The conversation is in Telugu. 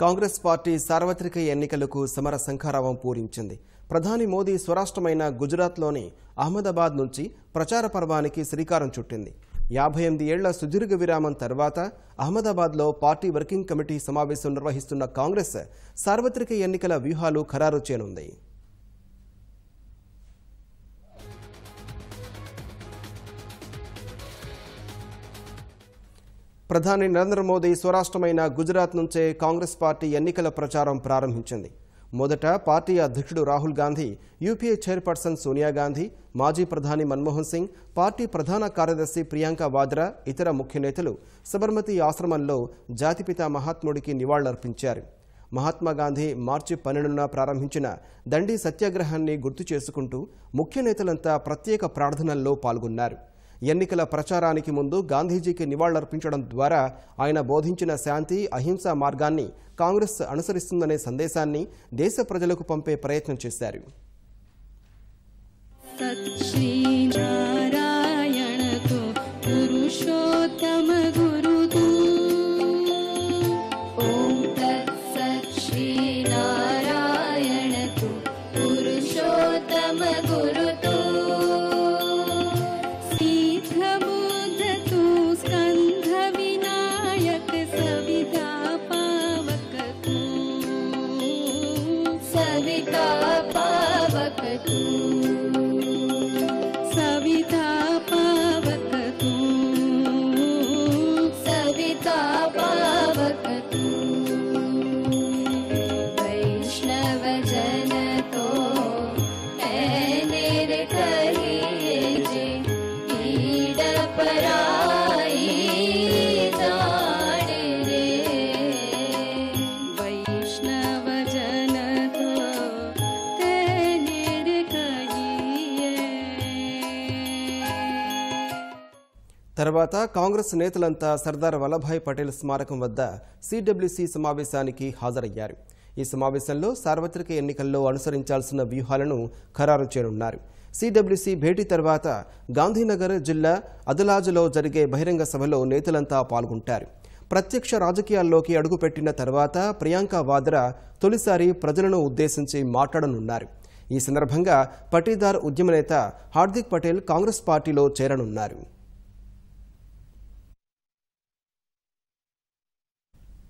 కాంగ్రెస్ పార్టీ సార్వత్రిక ఎన్నికలకు సమర సంఖారావం పూరించింది. ప్రధాని మోదీ స్వరాష్ట్రమైన గుజరాత్లోని అహ్మదాబాద్ నుంచి ప్రచార పర్వానికి శ్రీకారం చుట్టింది. 58 ఏళ్ల సుదీర్ఘ విరామం తర్వాత అహ్మదాబాద్లో పార్టీ వర్కింగ్ కమిటీ సమావేశం నిర్వహిస్తున్న కాంగ్రెస్ సార్వత్రిక ఎన్నికల వ్యూహాలు ఖరారు చేయనుంది. ప్రధాని నరేంద్ర మోదీ స్వరాష్ట్రమైన గుజరాత్ నుంచే కాంగ్రెస్ పార్టీ ఎన్నికల ప్రచారం ప్రారంభించింది. మొదట పార్టీ అధ్యక్షుడు రాహుల్ గాంధీ, యూపీఏ చైర్పర్సన్ సోనియా గాంధీ, మాజీ ప్రధాని మన్మోహన్ సింగ్, పార్టీ ప్రధాన కార్యదర్శి ప్రియాంక వాద్రా, ఇతర ముఖ్య నేతలు సబర్మతి ఆశ్రమంలో జాతిపిత మహాత్ముడికి నివాళులర్పించారు. మహాత్మాగాంధీ మార్చి 12న ప్రారంభించిన దండి సత్యాగ్రహాన్ని గుర్తు చేసుకుంటూ ముఖ్య నేతలంతా ప్రత్యేక ప్రార్థనల్లో పాల్గొన్నారు. ఎన్నికల ప్రచారానికి ముందు గాంధీజీకి నివాళులర్పించడం ద్వారా ఆయన బోధించిన శాంతి, అహింసా మార్గాన్ని కాంగ్రెస్ అనుసరిస్తుందనే సందేశాన్ని దేశ ప్రజలకు పంపే ప్రయత్నం చేశారు. తర్వాత కాంగ్రెస్ నేతలంతా సర్దార్ వల్లభాయ్ పటేల్ స్మారకం వద్ద సిడబ్ల్యూసీ సమావేశానికి హాజరయ్యారు. ఈ సమావేశంలో సార్వత్రిక ఎన్నికల్లో అనుసరించాల్సిన వ్యూహాలను ఖరారు చేయనున్నారు. సిడబ్ల్యూసీ భేటీ తర్వాత గాంధీనగర్ జిల్లా అదలాజ్లో జరిగే బహిరంగ సభలో నేతలంతా పాల్గొంటారు. ప్రత్యక్ష రాజకీయాల్లోకి అడుగుపెట్టిన తర్వాత ప్రియాంక వాద్రా తొలిసారి ప్రజలను ఉద్దేశించి మాట్లాడనున్నారు. ఈ సందర్భంగా పటీదార్ ఉద్యమ నేత హార్దిక్ పటేల్ కాంగ్రెస్ పార్టీలో చేరనున్నారు.